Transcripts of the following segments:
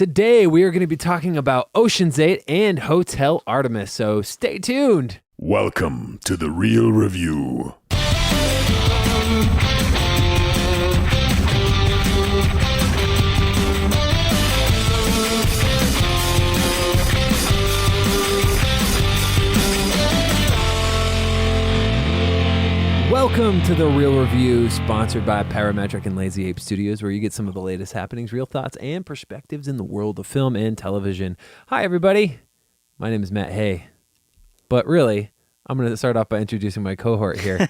Today, we are going to be talking about Ocean's 8 and Hotel Artemis, so stay tuned. Welcome to The Real Review. Welcome to The Real Review, sponsored by Parametric and Lazy Ape Studios, where you get some of the latest happenings, real thoughts, and perspectives in the world of film and television. Hi, everybody. My name is Matt Hay. But really, I'm going to start off by introducing my cohort here.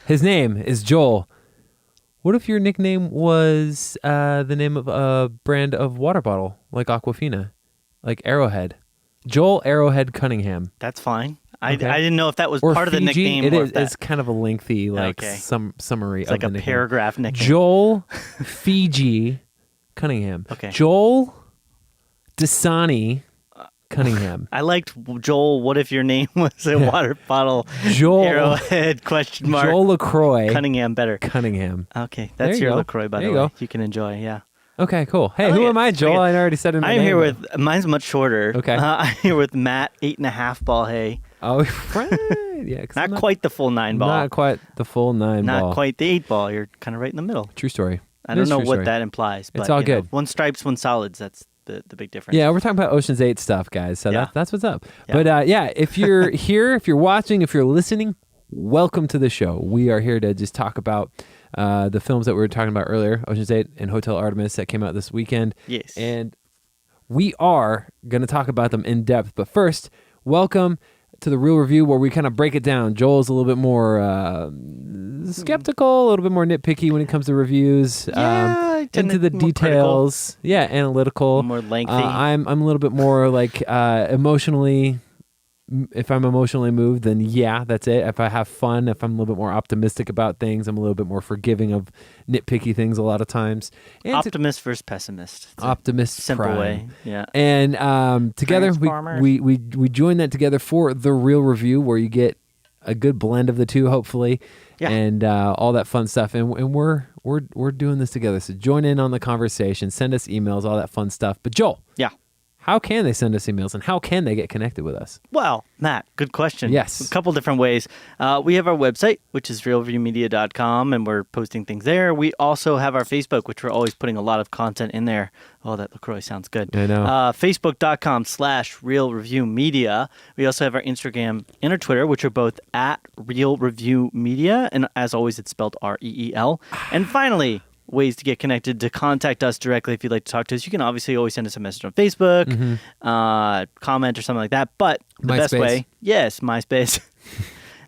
His name is Joel. What if your nickname was the name of a brand of water bottle, like Aquafina, like Arrowhead? Joel Arrowhead Cunningham. That's fine. Okay. I didn't know if that was or part Fiji. of the nickname. It or is. It's kind of a lengthy, summary it's of like the a nickname. paragraph nickname. Joel Fiji Cunningham. Okay. Joel Dasani Cunningham. I liked Joel. What if your name was a water bottle? Joel Arrowhead ? Joel LaCroix Cunningham better. Cunningham. Okay, There that's you your go. LaCroix, by There the you way. go. You can enjoy. Yeah. Okay, cool. Hey, I who like am it. I, Joel? I already said it in my I'm name. here with. Mine's much shorter. Okay. I'm here with Matt 8.5 ball hay. Oh, right. Yeah, 'cause I'm Not quite the full 9 ball. Not quite the full 9 ball. Not quite the 8 ball. You're kind of right in the middle. True story. I It don't is know true what story. that implies. But, It's all you know, good. one stripes, one solids. That's the big difference. Yeah, we're talking about Ocean's 8 stuff, guys. So Yeah. that's what's up. Yeah. But if you're here, if you're watching, if you're listening, welcome to the show. We are here to just talk about the films that we were talking about earlier, Ocean's 8 and Hotel Artemis, that came out this weekend. Yes. And we are going to talk about them in depth. But first, welcome to The Real Review, where we kind of break it down. Joel's a little bit more skeptical, a little bit more nitpicky when it comes to reviews. I tend into to the be more details. Yeah, analytical. More lengthy. I'm a little bit more like emotionally. If I'm emotionally moved, then yeah, that's it. If I have fun, if I'm a little bit more optimistic about things, I'm a little bit more forgiving of nitpicky things a lot of times. And Optimist versus pessimist. It's a optimist simple prime. way. Yeah. And together Transformers. we join that together for The Real Review, where you get a good blend of the two, hopefully, Yeah. and all that fun stuff. And we're doing this together. So join in on the conversation, send us emails, all that fun stuff. But Joel, Yeah. how can they send us emails, and how can they get connected with us? Well, Matt, good question. Yes. A couple different ways. We have our website, which is realreviewmedia.com, and we're posting things there. We also have our Facebook, which we're always putting a lot of content in there. Oh, that LaCroix sounds good. I know. Facebook.com/realreviewmedia. We also have our Instagram and our Twitter, which are both at realreviewmedia. And as always, it's spelled REEL. And finally, ways to get connected, to contact us directly if you'd like to talk to us. You can obviously always send us a message on Facebook, comment or something like that. But the best MySpace. way, yes, MySpace.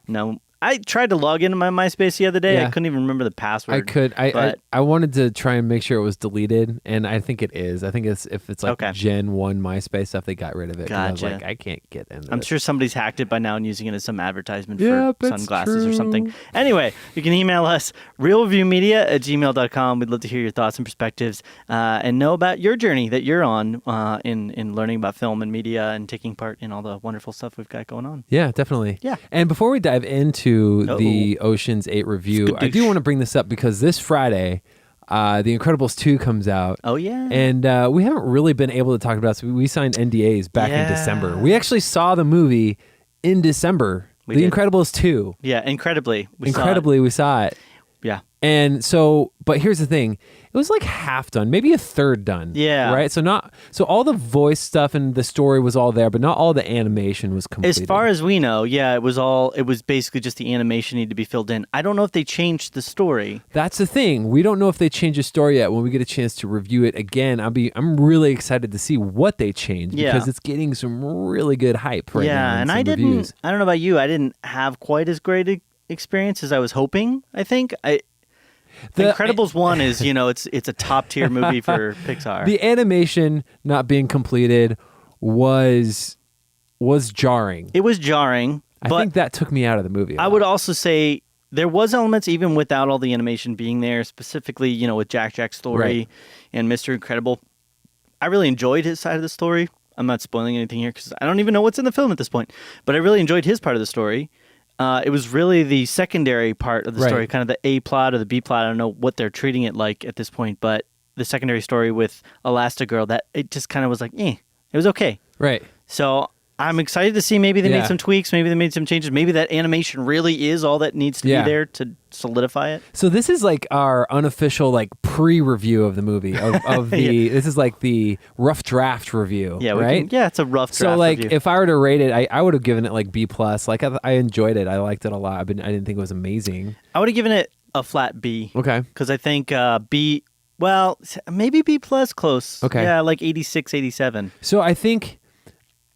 No, I tried to log into my MySpace the other day. Yeah. I couldn't even remember the password. I wanted to try and make sure it was deleted, and I think it is. I think if it's like Okay. Gen 1 MySpace stuff, they got rid of it. 'Cause I was Gotcha. like, I can't get into I'm this. sure somebody's hacked it by now and using it as some advertisement Yeah, for that's sunglasses true. or something. Anyway, you can email us, realreviewmedia@gmail.com. We'd love to hear your thoughts and perspectives and know about your journey that you're on in learning about film and media and taking part in all the wonderful stuff we've got going on. Yeah, definitely. Yeah. And before we dive into Uh-oh. the Ocean's 8 review, I do Skadoosh. want to bring this up because this Friday, The Incredibles 2 comes out. Oh, yeah. And we haven't really been able to talk about it. So we signed NDAs back in Yeah. December. We actually saw the movie in December. We The did. Incredibles 2. Yeah, incredibly. We saw it. Incredibly, we saw it. Yeah. And so, but here's the thing. It was like half done, maybe a third done. Yeah. Right? So all the voice stuff and the story was all there, but not all the animation was completed. As far as we know, yeah, it was basically just the animation needed to be filled in. I don't know if they changed the story. That's the thing. We don't know if they changed the story yet. When we get a chance to review it again, I'm really excited to see what they changed because it's getting some really good hype right now. Yeah, in and some I didn't. reviews. I don't know about you. I didn't have quite as great an experience as I was hoping. I think The- Incredibles 1 is, it's a top tier movie for Pixar. The animation not being completed was jarring. It was jarring, I but think that took me out of the movie. I would also say there was elements even without all the animation being there, specifically, with Jack's story Right. and Mr. Incredible. I really enjoyed his side of the story. I'm not spoiling anything here because I don't even know what's in the film at this point, but I really enjoyed his part of the story. It was really the secondary part of the story, kind of the A plot or the B plot. I don't know what they're treating it like at this point, but the secondary story with Elastigirl that it just kind of was like, it was okay. Right. So I'm excited to see maybe they Yeah. made some tweaks, maybe they made some changes, maybe that animation really is all that needs to Yeah. be there to solidify it. So this is like our unofficial like pre-review of the movie of the this is like the rough draft review. Yeah, right. It's a rough draft So like review. if I were to rate it, I would have given it like B+. Like I enjoyed it. I liked it a lot. I didn't think it was amazing. I would have given it a flat B. Okay. Because I think B, well, maybe B plus close. Okay. Yeah, like 86, 87. So I think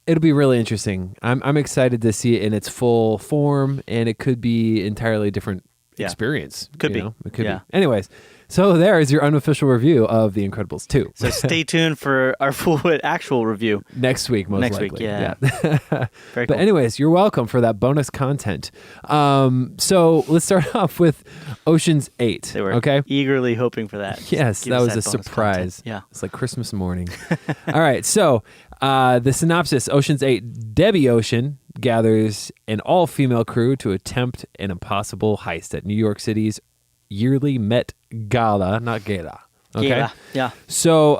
it'll be really interesting. I'm excited to see it in its full form, and it could be entirely different Yeah. experience. Could you be. know? It could Yeah. be. Anyways, so there is your unofficial review of The Incredibles 2. So stay tuned for our full actual review. Next week, most Next week, likely. yeah. Very But cool. anyways, you're welcome for that bonus content. So let's start off with Ocean's 8. They were okay. eagerly hoping for that. Yes, Give that us was a bonus surprise. content. Yeah. It's like Christmas morning. All right, so the synopsis: Ocean's 8. Debbie Ocean gathers an all-female crew to attempt an impossible heist at New York City's yearly Met Gala, not gala. Okay. Yeah. So,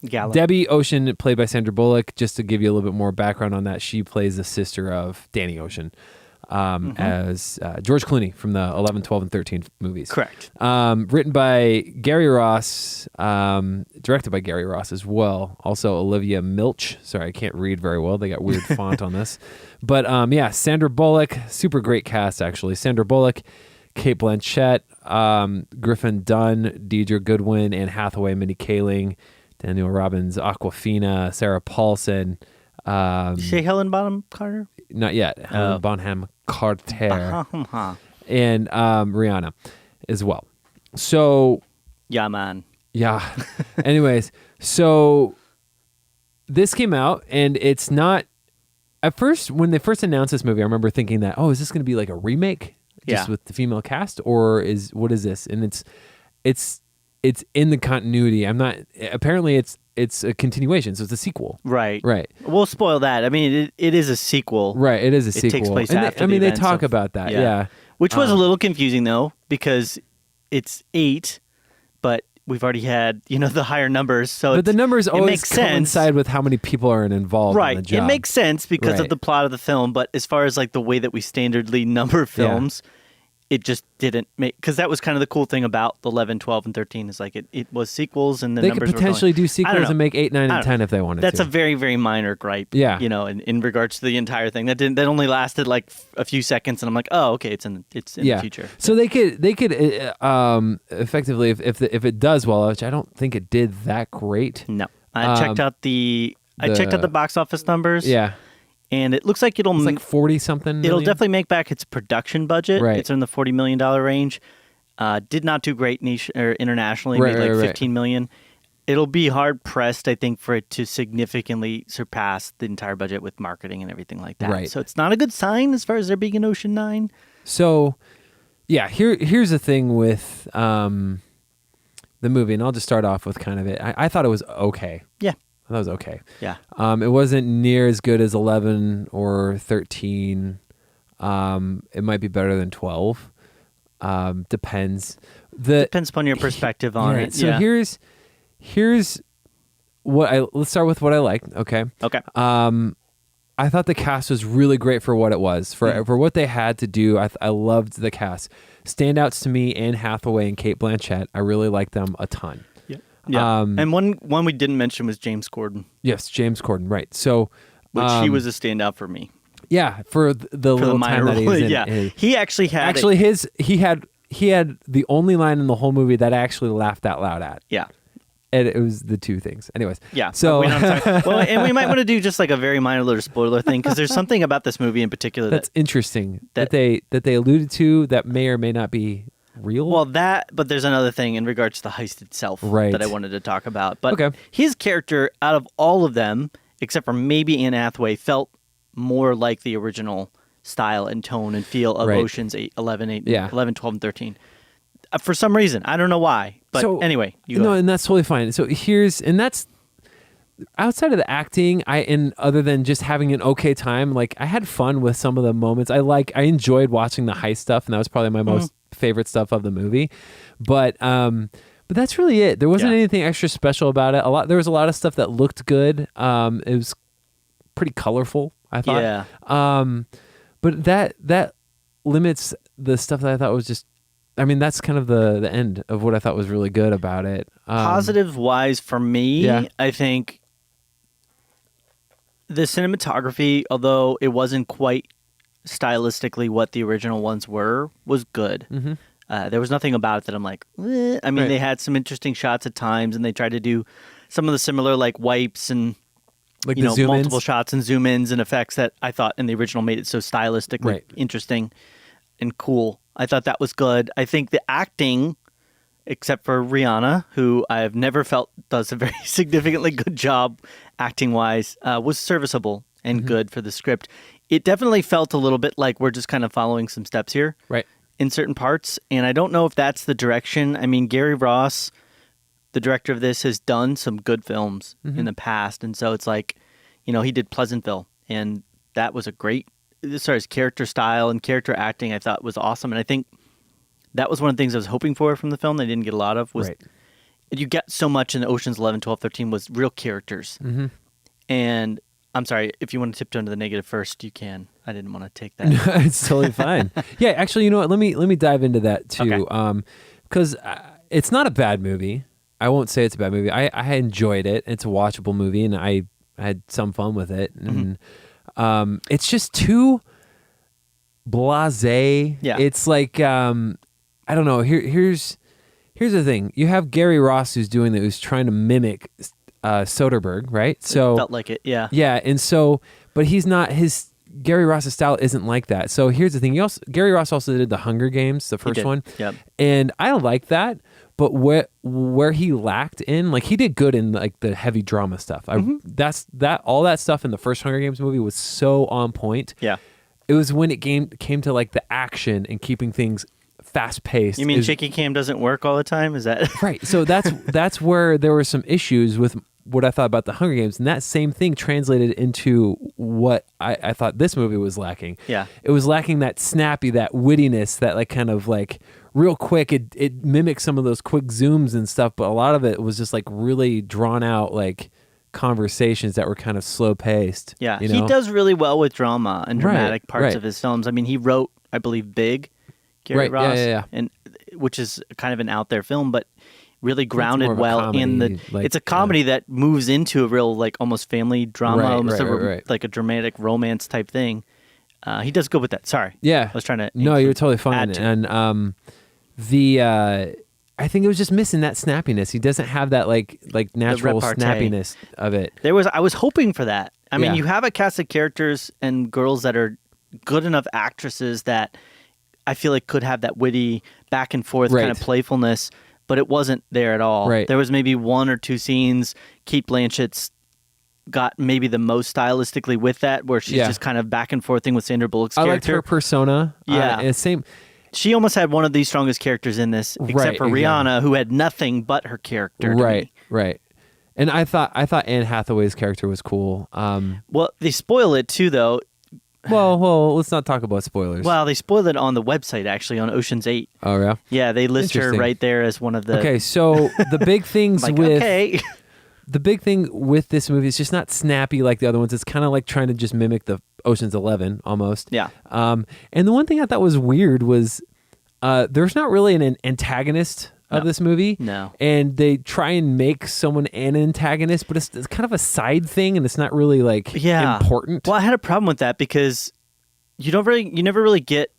Gala. Debbie Ocean, played by Sandra Bullock. Just to give you a little bit more background on that, she plays the sister of Danny Ocean, as George Clooney from the 11, 12, and 13 movies. Correct. Written by Gary Ross, directed by Gary Ross as well. Also Olivia Milch. Sorry, I can't read very well. They got weird font on this. But yeah, Sandra Bullock, super great cast actually. Sandra Bullock, Kate Blanchett, Griffin Dunn, Deidre Goodwin, Anne Hathaway, Mindy Kaling, Daniel Robbins, Awkwafina, Sarah Paulson. Did you say Helen Bonham Carter? Not yet. Helen Bonham Carter Uh-huh. and Rihanna as well. So Yeah, man. yeah. Anyways, so this came out, and it's not. At first, when they first announced this movie, I remember thinking that, is this going to be like a remake, just Yeah. with the female cast, or what is this? And it's in the continuity. I'm not. Apparently, it's a continuation, so it's a sequel. Right. Right. We'll spoil that. I mean, it is a sequel. Right. It is a sequel. It takes place And after they the events talk of- about that. Yeah. Which was a little confusing, though, because it's 8, but we've already had, the higher numbers. So But the numbers it always makes sense. coincide with how many people are involved Right. in the job. It makes sense because Right. of the plot of the film, but as far as like the way that we standardly number films, it just didn't make, because that was kind of the cool thing about the 11, 12, and 13 is like it was sequels and the They could numbers potentially do I don't sequels know. and make 8, 9, I and don't 10 if they wanted That's to. a very, very minor gripe. Yeah. In regards to the entire thing. That only lasted like a few seconds, and I'm like, oh, okay, it's in the future. So they could effectively if it does well, which I don't think it did that great. No, I checked out the box office numbers. Yeah, and it looks like it's like 40 something. it'll definitely make back its production budget. Right. It's in the $40 million range. Did not do great internationally. Right, made like right, right. 15 million. It'll be hard pressed, I think, for it to significantly surpass the entire budget with marketing and everything like that. Right. So it's not a good sign as far as there being an Ocean 9. So yeah, here's the thing with the movie, and I'll just start off with kind of it. I thought it was okay. Yeah. I thought it was okay. Yeah. It wasn't near as good as 11 or 13. It might be better than 12. Depends. Depends upon your perspective on Right. it. So yeah. here's what let's start with what I liked. Okay. Okay. I thought the cast was really great for what it was. Mm-hmm. For what they had to do, I loved the cast. Standouts to me, Anne Hathaway and Kate Blanchett. I really liked them a ton. Yeah. Um, And one we didn't mention was James Corden, Yes, James Corden. Right. So, which he was a standout for me. yeah, for the For the little time minor that he role. was in. Yeah. He actually had Actually, he had the only line in the whole movie that I actually laughed out loud at. Yeah. And it was the two things. Anyways. Yeah. So we don't talk- well, and we might want to do just like a very minor little spoiler thing because there's something about this movie in particular that's interesting that they alluded to that may or may not be real. but there's another thing in regards to the heist itself Right. that I wanted to talk about. But Okay. his character, out of all of them, except for maybe Anne Hathaway, felt more like the original style and tone and feel of Right. Ocean's 11, 12, and 13. For some reason. I don't know why. But So, anyway, you go no, ahead. and that's totally fine. So that's outside of the acting, and other than just having an okay time, like I had fun with some of the moments. I enjoyed watching the heist stuff, and that was probably my most favorite stuff of the movie. But But that's really it. There wasn't Yeah. anything extra special about it. There was a lot of stuff that looked good. It was pretty colorful, I thought. Yeah. But that limits the stuff that I thought was just. I mean, that's kind of the end of what I thought was really good about it. Positive wise for me, Yeah. I think the cinematography, although it wasn't quite stylistically what the original ones were, was good. Mm-hmm. There was nothing about it that I'm like, eh. I mean, Right. they had some interesting shots at times, and they tried to do some of the similar like wipes and Like the zoom multiple ins. shots and zoom ins and effects that I thought in the original made it so stylistically Right. interesting and cool. I thought that was good. I think the acting, except for Rihanna, who I've never felt does a very significantly good job acting wise, was serviceable and Mm-hmm. good for the script. It definitely felt a little bit like we're just kind of following some steps here Right. in certain parts, and I don't know if that's the direction. I mean, Gary Ross, the director of this, has done some good films in the past, and so it's like, he did Pleasantville, and that was a great, as far as character style and character acting, I thought was awesome, and I think that was one of the things I was hoping for from the film that I didn't get a lot of, was Right. you get so much in Ocean's 11, 12, 13 was real characters, and I'm sorry, if you want to tiptoe into the negative first, you can. I didn't want to take that. It's totally fine. Yeah, actually, you know what? Let me dive into that too, Okay. because it's not a bad movie. I won't say it's a bad movie. I enjoyed it. It's a watchable movie, and I had some fun with it. And it's just too blasé. Yeah. It's like I don't know. Here's the thing. You have Gary Ross who's doing that, who's trying to mimic Soderbergh, right? So Felt like it, yeah. yeah, and so, but he's not, Gary Ross's style isn't like that. So here's the thing. Gary Ross also did the Hunger Games, the first did. one. Yep. And I like that, but where he lacked in, like, he did good in like the heavy drama stuff. All that stuff in the first Hunger Games movie was so on point. Yeah. It was when it came to like the action and keeping things fast paced. You mean shaky cam doesn't work all the time? Is that Right. So that's where there were some issues with what I thought about the Hunger Games, and that same thing translated into what I thought this movie was lacking. Yeah. It was lacking that snappy, that wittiness, that like kind of like real quick. It mimicked some of those quick zooms and stuff, but a lot of it was just like really drawn out, like conversations that were kind of slow paced. Yeah, you he know? does really well with drama and dramatic parts right. of his films. I mean, he wrote, I believe, Big, Gary Right, yeah, Ross, yeah. and which is kind of an out there film, but really grounded more of a well in the. comedy, like, it's a comedy that moves into a real like almost family drama, Right, almost right. like a dramatic romance type thing. He does good with that. Sorry, Yeah. I was trying to. No, you're totally fine. add to- And I think it was just missing that snappiness. He doesn't have that like natural repartee. snappiness of it. I was hoping for that. I mean, Yeah. you have a cast of characters and girls that are good enough actresses that I feel like could have that witty back and forth kind of Right. playfulness, but it wasn't there at all. Right. There was maybe one or two scenes. Kate Blanchett's got maybe the most stylistically with that, where she's Yeah. just kind of back and forthing with Sandra Bullock's I liked character. her persona. Yeah. And same. She almost had one of the strongest characters in this, except Right, for exactly. Rihanna, who had nothing but her character. to Right. me. Right. And I thought Anne Hathaway's character was cool. Well, they spoil it too, though. Well, let's not talk about spoilers. Well, they spoiled it on the website, actually, on Ocean's 8. Oh yeah. Yeah, they list her Interesting. right there as one of the. Okay, so the big things Like, with okay. the big thing with this movie is just not snappy like the other ones. It's kind of like trying to just mimic the Ocean's 11 almost. Yeah. And the one thing I thought was weird was there's not really an antagonist of No. this movie. No. And they try and make someone an antagonist, but it's kind of a side thing, and it's not really like important. Well, I had a problem with that because you never really get.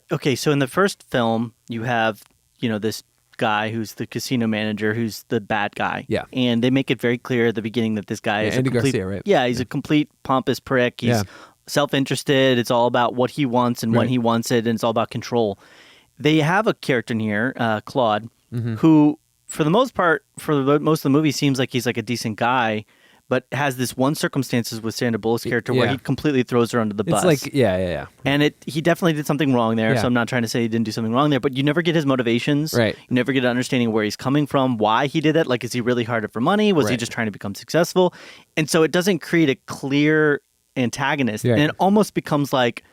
Okay, so in the first film, you have this guy who's the casino manager, who's the bad guy. Yeah. And they make it very clear at the beginning that this guy is Andy a complete, Garcia, right? Yeah, he's a complete pompous prick. He's Yeah. self-interested. It's all about what he wants and when Right. he wants it, and it's all about control. They have a character in here, Claude, Mm-hmm. who, for the most part, most of the movie, seems like he's like a decent guy, but has this one circumstances with Sandra Bullock's character where Yeah. he completely throws her under the bus. It's like yeah. And he definitely did something wrong there, Yeah. so I'm not trying to say he didn't do something wrong there, but you never get his motivations. Right. You never get an understanding of where he's coming from, why he did that. Like, is he really hard for money? Was he Right. just trying to become successful? And so it doesn't create a clear antagonist. Right. And it almost becomes like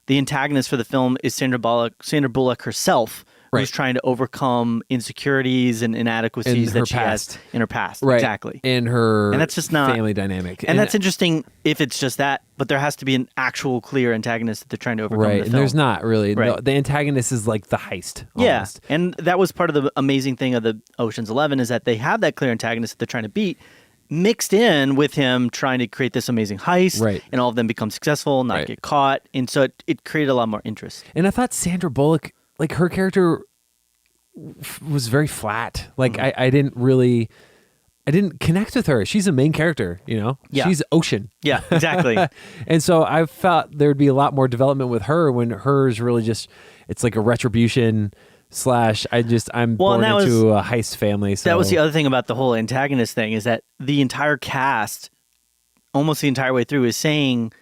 the antagonist for the film is Sandra Bullock herself, who's trying to overcome insecurities and inadequacies that she has in her past. Right. Exactly. And her And that's just not family dynamic. And that's interesting if it's just that, but there has to be an actual clear antagonist that they're trying to overcome in the and film. there's not really. Right. No, the antagonist is like the heist. Yeah, Almost. and that was part of the amazing thing of the Ocean's 11 is that they have that clear antagonist that they're trying to beat, mixed in with him trying to create this amazing heist, Right. and all of them become successful, not get caught, and so it created a lot more interest. And I thought Sandra Bullock, like her character was very flat. Like I didn't connect with her. She's a main character, you know? Yeah. She's Ocean. Yeah, exactly. And so I felt there'd be a lot more development with her when hers really just, it's like a retribution / I'm born into a heist family. So that was the other thing about the whole antagonist thing is that the entire cast, almost the entire way through, is saying,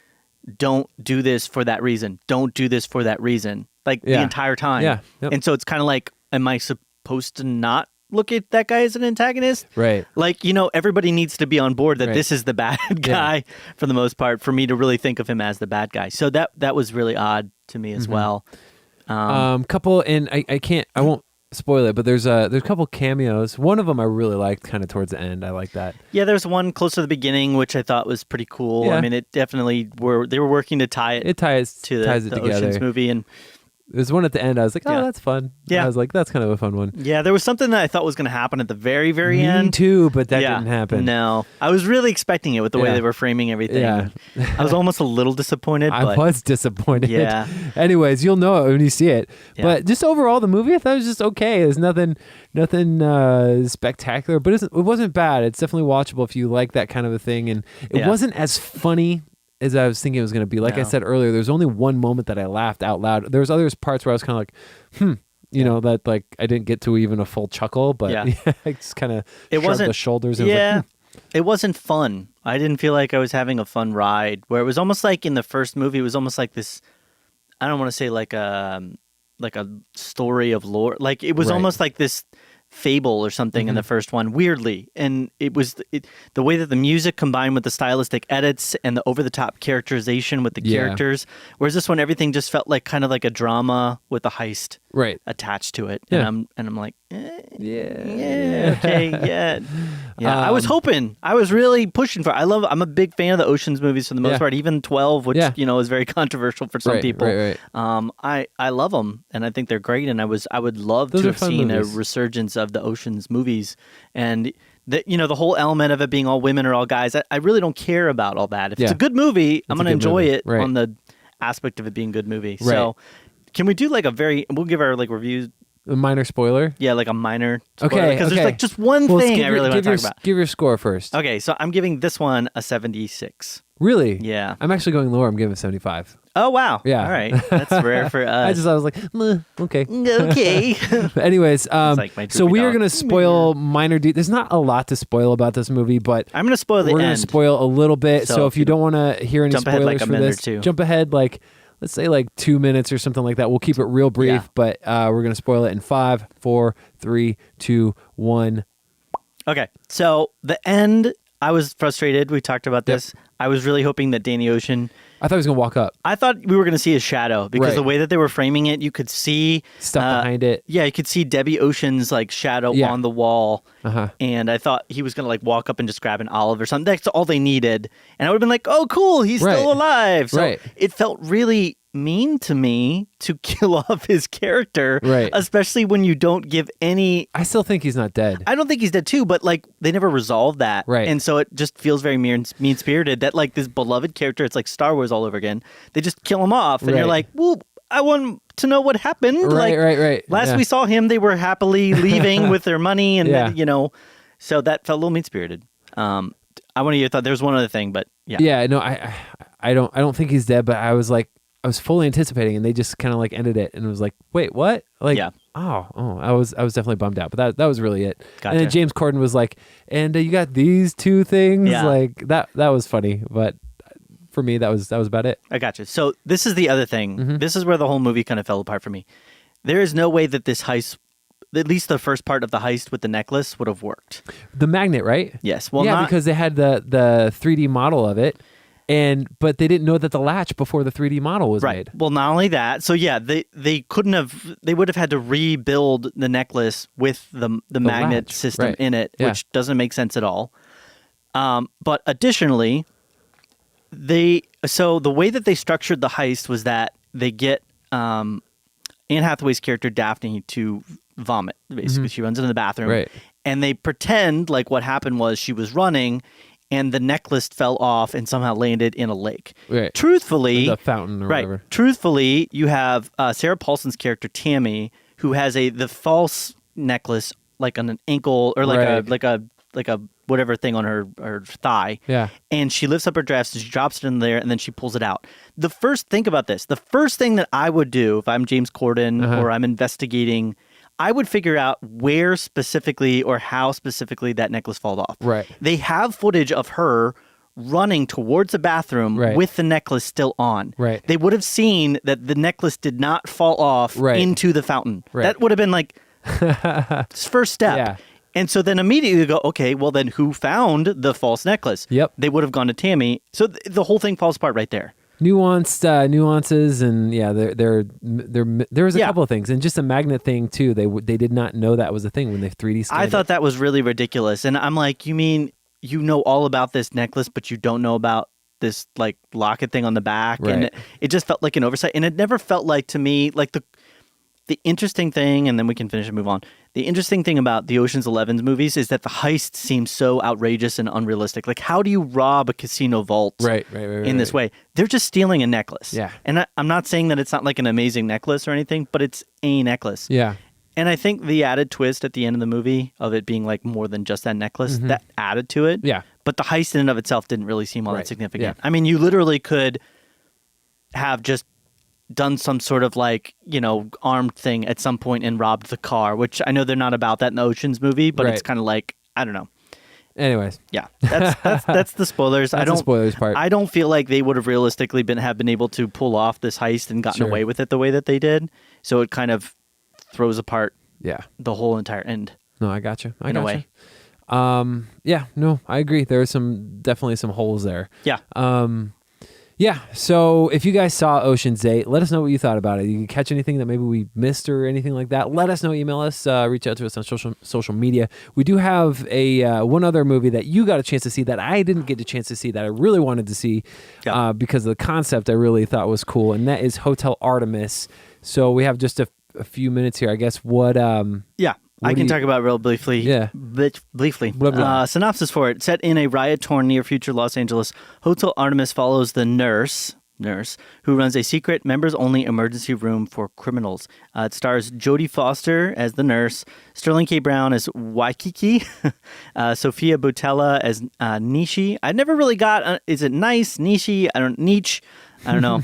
don't do this for that reason. Don't do this for that reason. Like the entire time. Yeah. Yep. And so it's kind of like, am I supposed to not look at that guy as an antagonist? Right. Like, everybody needs to be on board that this is the bad guy for the most part for me to really think of him as the bad guy. So that was really odd to me as well. Couple, and I won't spoil it, but there's a couple cameos. One of them I really liked kind of towards the end. I like that. Yeah, there's one close to the beginning, which I thought was pretty cool. Yeah. I mean, it definitely they were working to tie it. It ties to it the together. Ocean's movie, and there's one at the end. I was like, oh, that's fun. Yeah. I was like, that's kind of a fun one. yeah, there was something that I thought was going to happen at the very, very Me end. too, but that didn't happen. No, I was really expecting it with the way Yeah. they were framing everything. Yeah. I was almost a little disappointed. I but was disappointed. Yeah. Anyways, you'll know it when you see it. Yeah. But just overall, the movie I thought was just okay. There's nothing spectacular, but it wasn't bad. It's definitely watchable if you like that kind of a thing. And it wasn't as funny as I was thinking it was going to be. Like I said earlier, there's only one moment that I laughed out loud. There was other parts where I was kind of like, that like I didn't get to even a full chuckle, but I just kind of shrugged the shoulders. And was like, it wasn't fun. I didn't feel like I was having a fun ride. Where it was almost like in the first movie, it was almost like this. I don't want to say like a story of lore. Like it was almost like this fable or something in the first one, weirdly. And it was the way that the music combined with the stylistic edits and the over-the-top characterization with the characters. Whereas this one, everything just felt like kind of like a drama with a heist attached to it. Yeah. And I'm like, okay. I was hoping. I was really pushing for it. I'm a big fan of the Ocean's movies for the most part, even 12, which is very controversial for some people. Right. I love them, and I think they're great, and I would love Those to are have fun seen movies. a resurgence of the Ocean's movies, and the whole element of it being all women or all guys. I really don't care about all that. If it's a good movie, I'm going to enjoy it on the aspect of it being a good movie. Right. So, can we do like we'll give our like reviews. A minor spoiler. Yeah, like a minor spoiler. Okay. Because there's like just one thing I really want to talk about. Give your score first. Okay, so I'm giving this one a 76. Really? Yeah. I'm actually going lower. I'm giving 75. Oh, wow. Yeah. All right. That's rare for us. I was like, okay. Okay. But anyways, like my so droopy we are dog. going to spoil minor There's not a lot to spoil about this movie, but I'm going to spoil the we're going end. to spoil a little bit. So if you don't want to hear any jump ahead spoilers like a for minute this, or two. jump ahead like, let's say like 2 minutes or something like that. We'll keep it real brief, but we're going to spoil it in 5, 4, 3, 2, 1. Okay. So the end, I was frustrated. We talked about this. I was really hoping that Danny Ocean. I thought he was going to walk up. I thought we were going to see his shadow because the way that they were framing it, you could see Stuff behind it. Yeah, you could see Debbie Ocean's like shadow on the wall, and I thought he was going to like walk up and just grab an olive or something. That's all they needed, and I would have been like, "Oh, cool, he's still alive." So it felt really mean to me to kill off his character, especially when you don't give any. I still think he's not dead. I don't think he's dead too, but like they never resolved that, right? And so it just feels very mean-spirited that like this beloved character, it's like Star Wars all over again. They just kill him off, and you're like, "Well, I want to know what happened." Right. Last we saw him, they were happily leaving with their money, and then, so that felt a little mean-spirited. I want to hear your thought. There's one other thing, but yeah. No, I don't think he's dead, but I was fully anticipating, and they just kind of like ended it, and it was like, wait, what? Like, I was definitely bummed out, but that was really it. Gotcha. And then James Corden was like, and you got these two things, Yeah. like that was funny, but for me, that was about it. I got you. So this is the other thing. This is where the whole movie kind of fell apart for me. There is no way that this heist, at least the first part of the heist with the necklace, would have worked. The magnet, right? Yes. Well, yeah, because they had the 3D model of it. But they didn't know that the latch before the 3D model was made. Well, not only that, so yeah, they would have had to rebuild the necklace with the magnet latch, system in it, Yeah. which doesn't make sense at all. But additionally, so the way that they structured the heist was that they get Anne Hathaway's character Daphne to vomit. Basically, she runs into the bathroom, Right. and they pretend like what happened was she was running, and the necklace fell off and somehow landed in a lake. Right. Truthfully, The fountain or whatever. Truthfully, you have Sarah Paulson's character Tammy, who has the false necklace, like on an ankle or like a whatever thing on her thigh. Yeah. And she lifts up her dress and she drops it in there and then she pulls it out. Think about this. The first thing that I would do if I'm James Corden or I'm investigating, I would figure out where specifically or how specifically that necklace falls off. Right. They have footage of her running towards the bathroom with the necklace still on. Right. They would have seen that the necklace did not fall off into the fountain. Right. That would have been like first step. Yeah. And so then immediately you go, okay, well then who found the false necklace? Yep. They would have gone to Tammy. So the whole thing falls apart right there. Nuances, and yeah, there was a couple of things, and just a magnet thing too. They did not know that was a thing when they 3D scanned I thought that was really ridiculous, and I'm like, you mean you know all about this necklace, but you don't know about this like locket thing on the back, and it just felt like an oversight, and it never felt like to me like the interesting thing, and then we can finish and move on. The interesting thing about the Ocean's 11 movies is that the heist seems so outrageous and unrealistic. Like, how do you rob a casino vault in this way? They're just stealing a necklace. Yeah. And I'm not saying that it's not like an amazing necklace or anything, but it's a necklace. Yeah. And I think the added twist at the end of the movie of it being like more than just that necklace, that added to it. Yeah. But the heist in and of itself didn't really seem all that significant. Yeah. I mean, you literally could have just done some sort of like, armed thing at some point and robbed the car, which I know they're not about that in the Ocean's movie, but it's kind of like, I don't know. Anyways. Yeah. That's the spoilers. That's the spoilers part. I don't feel like they would have realistically have been able to pull off this heist and gotten away with it the way that they did. So it kind of throws apart the whole entire end. No, I got you. In a way. Yeah, no, I agree. There are definitely some holes there. Yeah. Yeah, so if you guys saw Ocean's 8, let us know what you thought about it. You catch anything that maybe we missed or anything like that, let us know. Email us, reach out to us on social media. We do have one other movie that you got a chance to see that I didn't get a chance to see that I really wanted to see because of the concept I really thought was cool, and that is Hotel Artemis. So we have just a few minutes here, I guess. I can talk about it real briefly. Yeah. Briefly. Blah, blah. Synopsis for it. Set in a riot-torn near-future Los Angeles, Hotel Artemis follows the nurse who runs a secret members-only emergency room for criminals. It stars Jodie Foster as the nurse, Sterling K. Brown as Waikiki, Sophia Boutella as Nishi. I never really got, is it nice, Nishi? Niche? I don't know.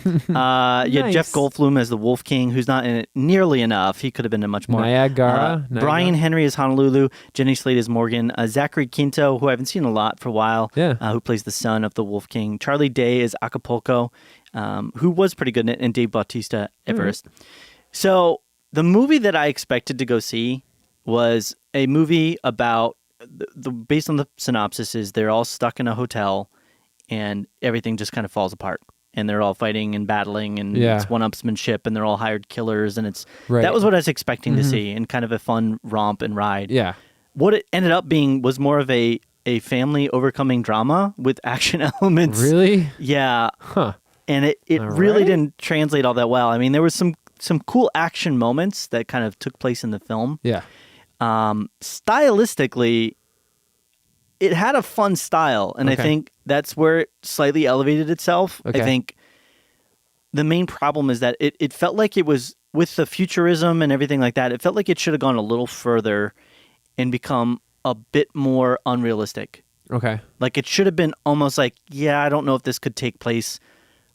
You had Jeff Goldblum as the Wolf King, who's not in it nearly enough. He could have been in much more. Niagara. Brian Henry as Honolulu. Jenny Slate as Morgan. Zachary Quinto, who I haven't seen a lot for a while, who plays the son of the Wolf King. Charlie Day as Acapulco, who was pretty good in it, and Dave Bautista Everest. Mm-hmm. So the movie that I expected to go see was a movie about, based on the synopsis, is they're all stuck in a hotel and everything just kind of falls apart. And they're all fighting and battling, and it's one-upsmanship, and they're all hired killers, and that was what I was expecting to see, and kind of a fun romp and ride. Yeah. What it ended up being was more of a family overcoming drama with action elements. Really? Yeah. Huh. And it really didn't translate all that well. I mean, there was some cool action moments that kind of took place in the film. Yeah. Stylistically, it had a fun style, and I think that's where it slightly elevated itself. I think the main problem is that it felt like it was, with the futurism and everything like that, it felt like it should have gone a little further and become a bit more unrealistic. Okay. Like, it should have been almost like, I don't know if this could take place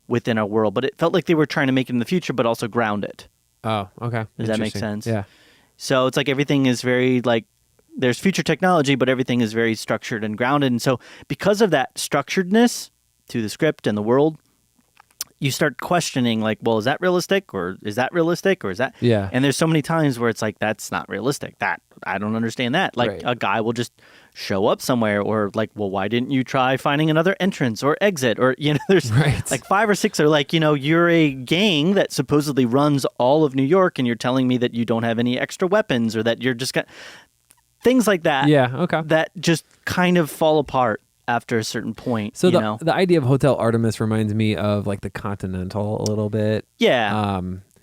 within our world, but it felt like they were trying to make it in the future, but also ground it. Oh, okay. Does that make sense? Yeah. So it's like everything is very like, there's future technology, but everything is very structured and grounded. And so because of that structuredness to the script and the world, you start questioning, like, well, is that realistic, or is that realistic, or is that? Yeah. And there's so many times where it's like, that's not realistic. That I don't understand that. Like Right. a guy will just show up somewhere, or like, well, why didn't you try finding another entrance or exit, or there's Right. like 5 or 6 are like, you're a gang that supposedly runs all of New York, and you're telling me that you don't have any extra weapons, or that you're just got things like that. Yeah. Okay. That just kind of fall apart after a certain point. So you know? the idea of Hotel Artemis reminds me of like the Continental a little bit. Yeah.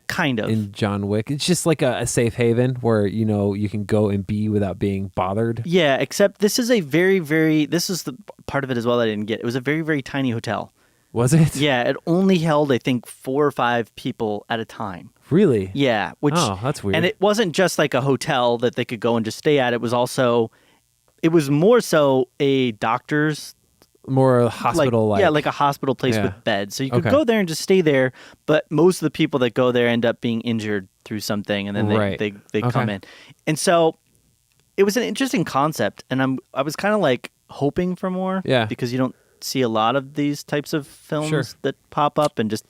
Kind of. In John Wick. It's just like a safe haven where, you can go and be without being bothered. Yeah, except this is a this is the part of it as well that I didn't get. It was a very, very tiny hotel. Was it? Yeah, it only held, I think, 4 or 5 people at a time. Really? Yeah. Oh, that's weird. And it wasn't just like a hotel that they could go and just stay at. It was more so a doctor's, More a hospital-like. yeah, like a hospital place Yeah. with beds. So you could Okay. go there and just stay there, but most of the people that go there end up being injured through something, and then Right. they come Okay. in. And so it was an interesting concept, and I was kind of like hoping for more, Yeah. because you don't see a lot of these types of films Sure. that pop up and just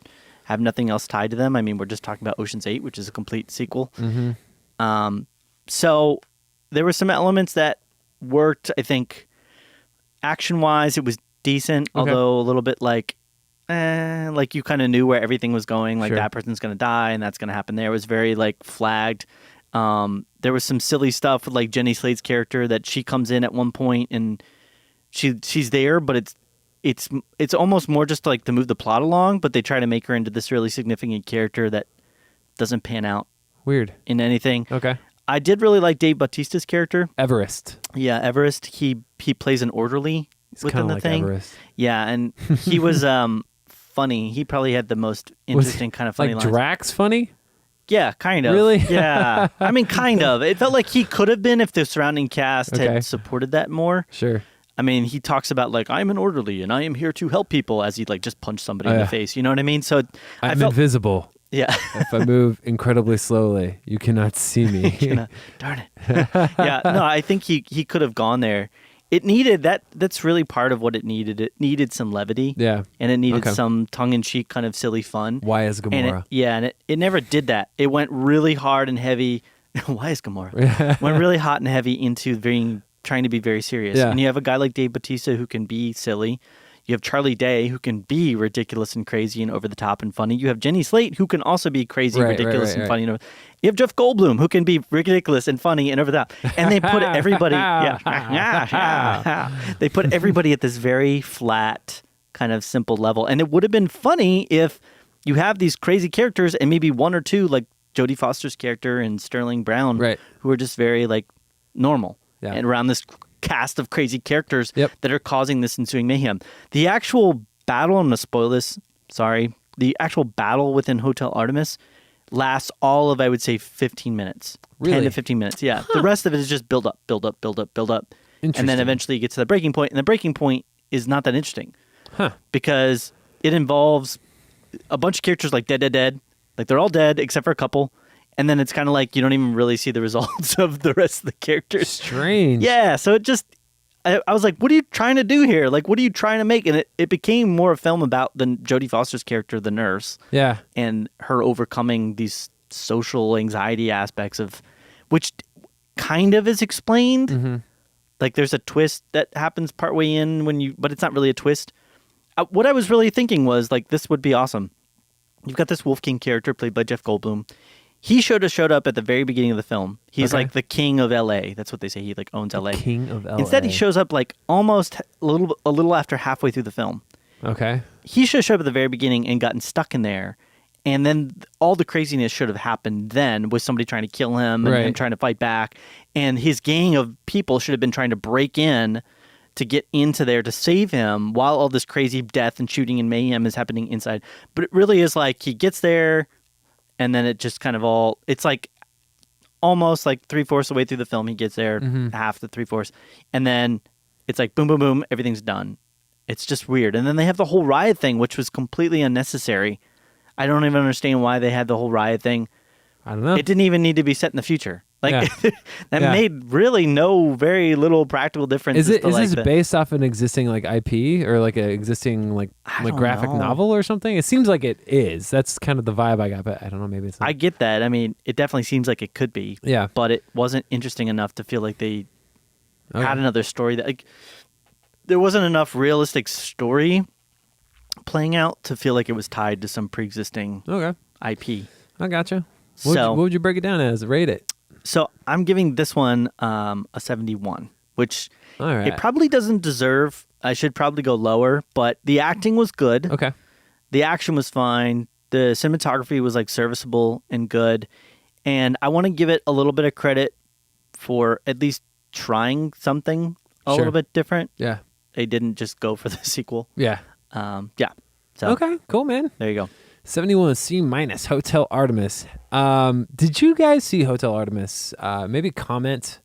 have nothing else tied to them. I mean, we're just talking about Ocean's 8, which is a complete sequel. Mm-hmm. So there were some elements that worked. I think action-wise, it was decent, Okay. although a little bit like you kind of knew where everything was going. Like Sure. that person's going to die, and that's going to happen there. It was very like flagged. There was some silly stuff with like Jenny Slade's character that she comes in at one point and she's there, but it's almost more just like to move the plot along. But they try to make her into this really significant character that doesn't pan out Weird. in anything. Okay. I did really like Dave Bautista's character. Everest. Yeah, Everest. He plays an orderly It's within kind the of like thing. Everest. Yeah, and he was funny. He probably had the most interesting kind of funny like lines. Drax funny? Yeah, kind of. Really? Yeah. I mean, kind of. It felt like he could have been if the surrounding cast Okay. had supported that more. Sure. I mean, he talks about like, I'm an orderly and I am here to help people, as he'd like just punch somebody in yeah. the face. You know what I mean? So I I'm felt, invisible. yeah. If I move incredibly slowly, you cannot see me. Darn it. Yeah, no, I think he could have gone there. It needed that's really part of what it needed. It needed some levity. Yeah. And it needed Okay. some tongue-in-cheek kind of silly fun. Why is And Gamora? it never did that. It went really hard and heavy. Why is Gamora? Went really hot and heavy into trying to be very serious. Yeah. And you have a guy like Dave Bautista who can be silly. You have Charlie Day who can be ridiculous and crazy and over the top and funny. You have Jenny Slate who can also be crazy, Right, ridiculous, right, and funny. You have Jeff Goldblum who can be ridiculous and funny and over the top. And they put everybody, they put everybody at this very flat, kind of simple level. And it would have been funny if you have these crazy characters and maybe one or two, like Jodie Foster's character and Sterling Brown, Right. who are just very like normal. Yeah. And around this cast of crazy characters Yep. that are causing this ensuing mayhem. The actual battle, I'm going to spoil this, sorry. The actual battle within Hotel Artemis lasts all of, I would say, 15 minutes. 10 Really? to 15 minutes, yeah. The rest of it is just build up, build up, build up, build up. And then Interesting. eventually you get to the breaking point, and the breaking point is not that interesting. Huh. Because it involves a bunch of characters like dead. Like they're all dead except for a couple. And then it's kind of like you don't even really see the results of the rest of the characters. Strange. Yeah, so it just, I was like, what are you trying to do here? Like, what are you trying to make? And it became more a film about Jodie Foster's character, the nurse, Yeah. and her overcoming these social anxiety aspects of, which kind of is explained. Mm-hmm. Like there's a twist that happens partway in but it's not really a twist. What I was really thinking was like, this would be awesome. You've got this Wolf King character played by Jeff Goldblum. He showed up at the very beginning of the film. He's Okay. like the king of LA. That's what they say. He like owns LA. King of LA. Instead, he shows up like almost a little after halfway through the film. Okay. He should have showed up at the very beginning and gotten stuck in there. And then all the craziness should have happened then with somebody trying to kill him and Right. him trying to fight back. And his gang of people should have been trying to break in to get into there to save him while all this crazy death and shooting and mayhem is happening inside. But it really is like he gets there and then it just kind of it's like almost like 3/4 of the way through the film he gets there, half the 3/4. And then it's like boom, boom, boom, everything's done. It's just weird. And then they have the whole riot thing, which was completely unnecessary. I don't even understand why they had the whole riot thing. I don't know. It didn't even need to be set in the future. Like Yeah. that Yeah. made really very little practical difference. Is as it to, is like, this the- based off an existing like IP or like an existing like don't graphic know. novel or something? It seems like it is. That's kind of the vibe I got, but I don't know. Maybe it's not. I get that. I mean, it definitely seems like it could be. Yeah. But it wasn't interesting enough to feel like they Okay. had another story that like there wasn't enough realistic story playing out to feel like it was tied to some pre-existing Okay. IP. I gotcha. So- What would you break it down as? Rate it. So I'm giving this one a 71, which All right. it probably doesn't deserve. I should probably go lower, but the acting was good. Okay. The action was fine. The cinematography was like serviceable and good. And I want to give it a little bit of credit for at least trying something a Sure. little bit different. Yeah. They didn't just go for the sequel. Yeah. Yeah. So Okay. Cool, man. there you go. 71 C minus Hotel Artemis. Did you guys see Hotel Artemis? Maybe comment.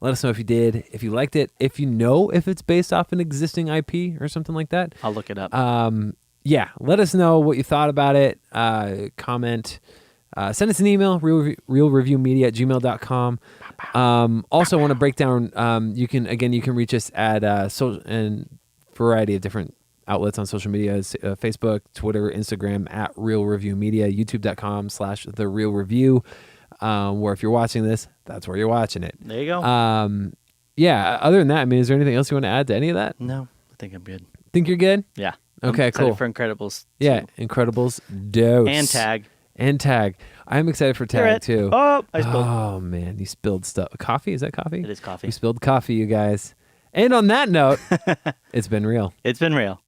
Let us know if you did, if you liked it, if you know if it's based off an existing IP or something like that. I'll look it up. Yeah, let us know what you thought about it. Comment. Send us an email, realreviewmedia@gmail.com. Also want to break down, you can reach us at social and variety of different outlets on social media, Facebook, Twitter, Instagram, at Real Review Media, youtube.com/The Real Review, where if you're watching this, that's where you're watching it. there you go. Yeah, other than that, I mean, is there anything else you want to add to any of that? No, I think I'm good. Think you're good? Yeah. Okay, I'm excited cool. for Incredibles. Yeah, 2. Incredibles, dose. And Tag. And Tag. I'm excited for You're Tag, it. too. Oh, I spilled. Oh, man, you spilled stuff. Coffee? Is that coffee? It is coffee. We spilled coffee, you guys. And on that note, it's been real. It's been real.